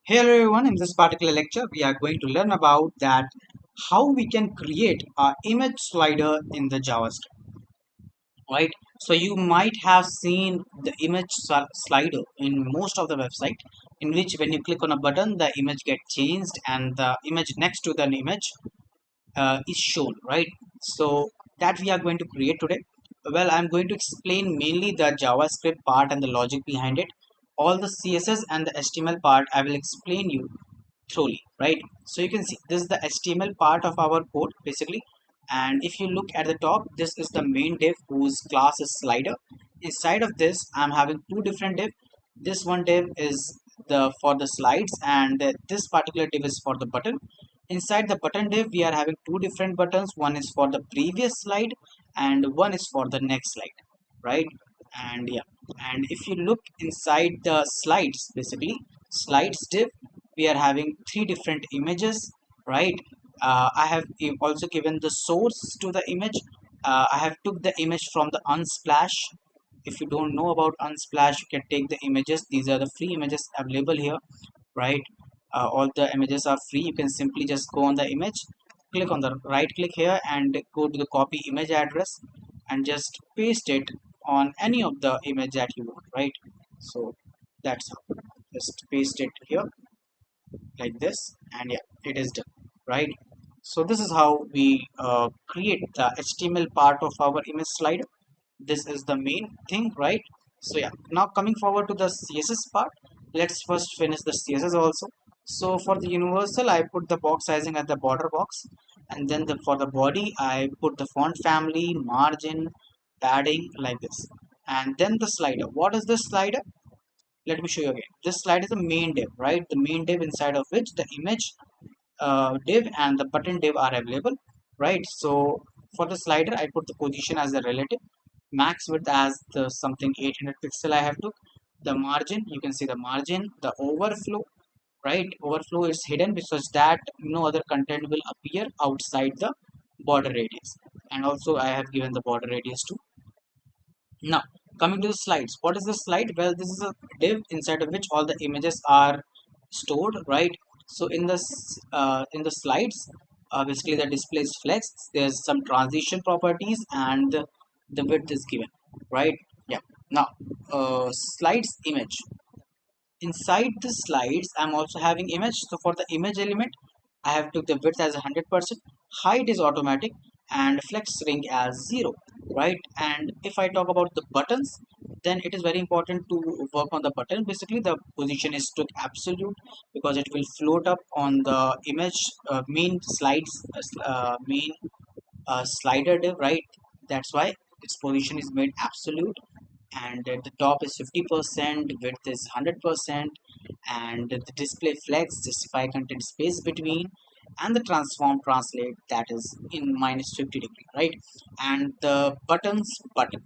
Hello everyone, in this particular lecture we are going to learn about that how we can create a image slider in the JavaScript, right? So you might have seen the image slider in most of the website, in which when you click on a button the image gets changed and the image next to the image is shown, right? So that we are going to create today. Well, I'm going to explain mainly the JavaScript part and the logic behind it. All the CSS and the HTML part I will explain you thoroughly, right? So you can see this is the HTML part of our code basically, and if you look at the top, this is the main div whose class is slider. Inside of this I'm having two different div. This one div is the for the slides, and this particular div is for the button. Inside the button div we are having two different buttons. One is for the previous slide and one is for the next slide, right? And yeah, and if you look inside the slides, basically slides div, we are having three different images, right? I have also given the source to the image. I have took the image from the unsplash. If you don't know about unsplash, you can take the images. These are the free images available here, right? All the images are free. You can simply just go on the image, click on the right click here and go to the copy image address and just paste it on any of the image that you want, right? So that's how, just paste it here like this, and yeah, it is done, right? So this is how we create the HTML part of our image slider. This is the main thing, right? So yeah, now coming forward to the CSS part, let's first finish the CSS also. So for the universal I put the box sizing at the border box, and then for the body I put the font family, margin, padding like this. And then the slider, what is the slider? Let me show you again. This slide is the main div, right? The main div inside of which the image div and the button div are available, right? So for the slider I put the position as the relative, max width as the something 800 pixel I have to. The margin, you can see the margin, the overflow, right? Overflow is hidden because that no other content will appear outside the border radius, and also I have given the border radius too. Now, coming to the slides, what is the slide? Well, this is a div inside of which all the images are stored, right? So in the slides, basically the display is flexed. There's some transition properties, and the width is given, right? Yeah. Now, slides image. Inside the slides, I'm also having image. So for the image element, I have took the width as 100%, height is automatic, and flex ring as 0, right? And if I talk about the buttons, then it is very important to work on the button. Basically the position is took absolute because it will float up on the image main slides, main slider div, right? That's why its position is made absolute, and at the top is 50%, width is 100%, and the display flex justify content space between, and the transform translate, that is in minus 50 degree, right? And the buttons button,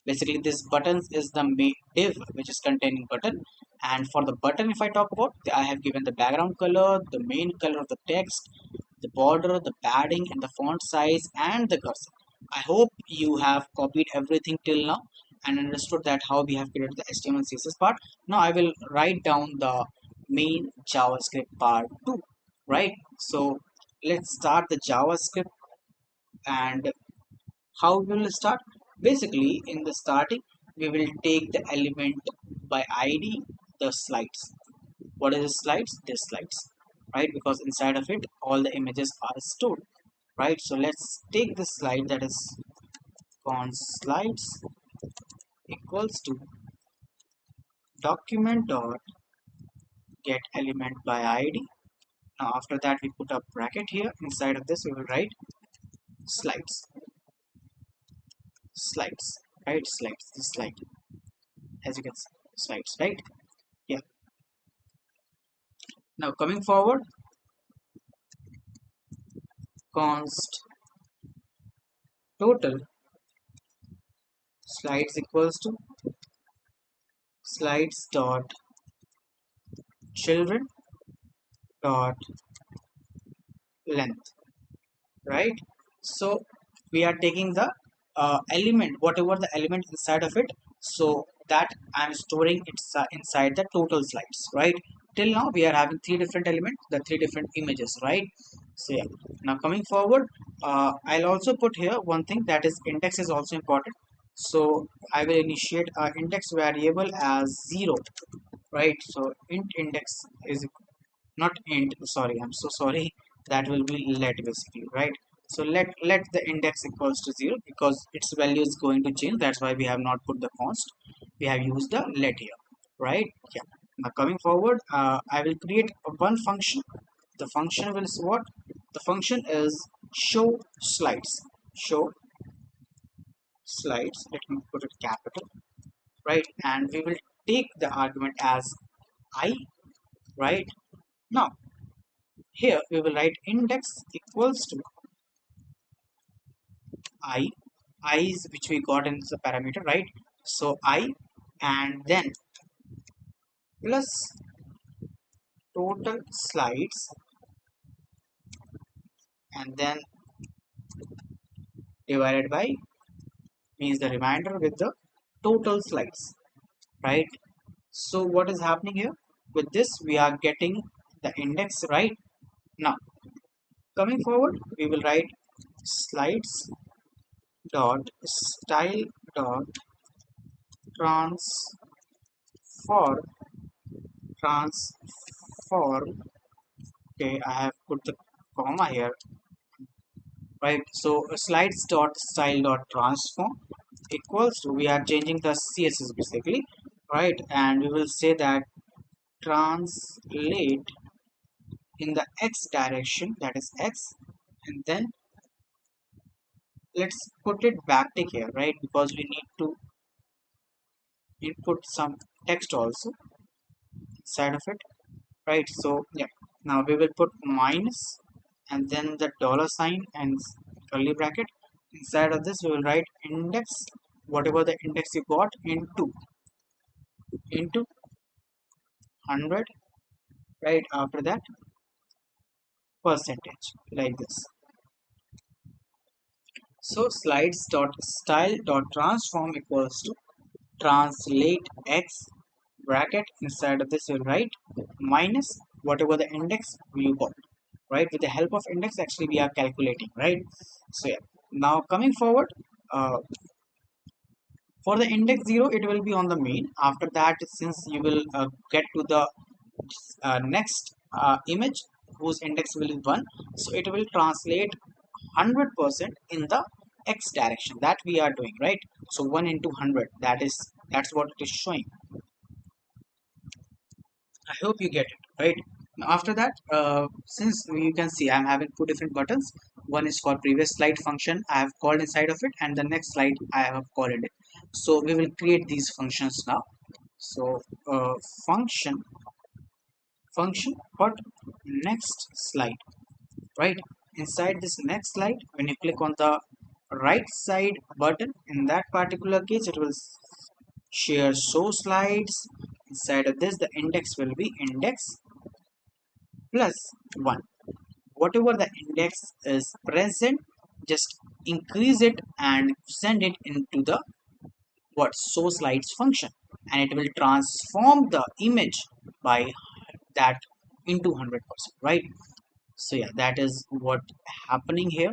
basically this buttons is the div which is containing button. And for the button, if I talk about, I have given the background color, the main color of the text, the border, the padding, and the font size, and the cursor. I hope you have copied everything till now and understood that how we have created the HTML CSS part. Now I will write down the main JavaScript part too, right? So let's start the JavaScript. And how we will start? Basically, in the starting, we will take the element by ID, the slides. What is the slides? The slides, right? Because inside of it, all the images are stored, right? So let's take the slide, that is const slides equals to document dot get element by ID. Now after that, we put a bracket here. Inside of this, we will write slides, slides, right? Slides, this slide, as you can see, slides, right? Yeah. Now coming forward, const total slides equals to slides dot children dot length, right? So we are taking the element, whatever the element inside of it, so that I'm storing it's inside the total slides, right? till now we are having three different elements, the three different images, right? So yeah, now coming forward, I'll also put here one thing, that is index is also important. So I will initiate a index variable as 0, right? So int index is not int, sorry, I'm so sorry, that will be let basically, right? So let the index equals to 0 because its value is going to change, that's why we have not put the const, we have used the let here, right? Yeah, now coming forward, I will create one function. The function will is what? The function is show slides. Show slides, let me put it capital, right? And we will take the argument as I, right? Now here we will write index equals to I. I is which we got in the parameter, right? So I, and then plus total slides, and then divided by, means the remainder with the total slides, right? So what is happening here? With this we are getting the index, right? Now coming forward, we will write slides dot style dot transform transform. Okay, I have put the comma here, right? So slides dot style dot transform equals to, we are changing the css basically, right? And we will say that translate in the x direction, that is x, and then let's put it backtick here, right? Because we need to input some text also inside of it, right? So yeah, now we will put minus and then the dollar sign and curly bracket. Inside of this we will write index, whatever the index you got, into 100, right? After that percentage, like this. So slides dot style dot transform equals to translate x bracket, inside of this you'll write minus whatever the index you got, right? With the help of index actually we are calculating, right? So yeah, now coming forward, uh, for the index 0 it will be on the main. After that, since you will get to the next image whose index will be 1, so it will translate 100% in the x direction that we are doing, right? So 1 into 100, that's what it is showing. I hope you get it, right? Now after that, since you can see I'm having two different buttons. One is for previous slide function I have called inside of it, and the next slide I have called it. So we will create these functions now. So function function but next slide, right? Inside this next slide, when you click on the right side button, in that particular case it will share show slides. Inside of this the index will be index plus 1. Whatever the index is present, just increase it and send it into the what show slides function, and it will transform the image by that into 100%, right? So yeah, that is what happening here.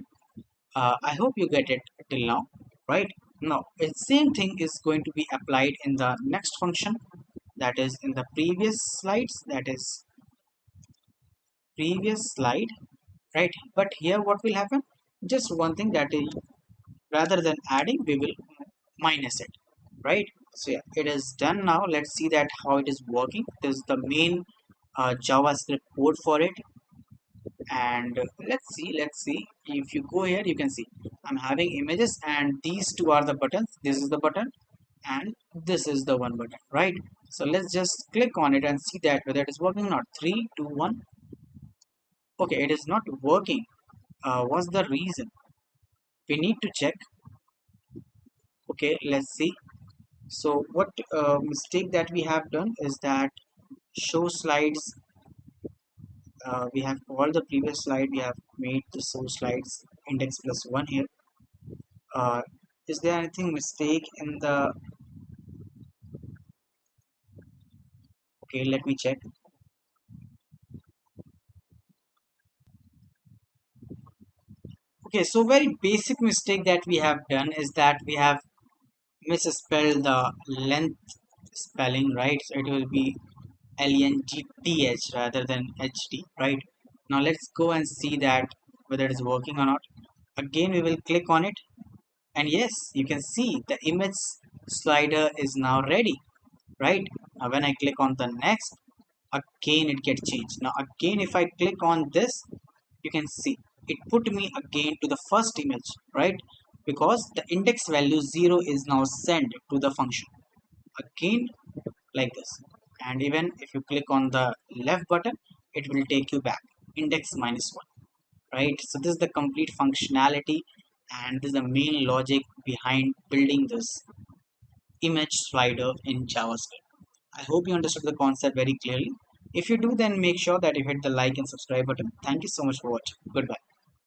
I hope you get it till now, right? Now the same thing is going to be applied in the next function, that is in the previous slides, that is previous slide, right? But here what will happen, just one thing, that is rather than adding we will minus it, right? So yeah, it is done. Now let's see that how it is working. This is the main JavaScript code for it. And let's see, if you go here you can see I'm having images, and these two are the buttons. This is the button and this is the one button, right? So let's just click on it and see that whether it is working or not. 3 2 1. Okay, it is not working. What's the reason? We need to check. Okay, let's see. So what mistake that we have done is that show slides, we have called the previous slide, we have made the show slides index plus 1 here. uh, is there anything mistake in the, okay, let me check. Okay, so very basic mistake that we have done is that we have misspelled the length spelling, right? So it will be length rather than hd, right? Now let's go and see that whether it is working or not. Again we will click on it, and yes, you can see the image slider is now ready, right? Now when I click on the next, again it gets changed. Now again if I click on this, you can see it put me again to the first image, right? Because the index value 0 is now sent to the function again, like this. And even if you click on the left button, it will take you back index -1, right? So this is the complete functionality, and this is the main logic behind building this image slider in JavaScript. I hope you understood the concept very clearly. If you do, then make sure that you hit the like and subscribe button. Thank you so much for watching. Goodbye.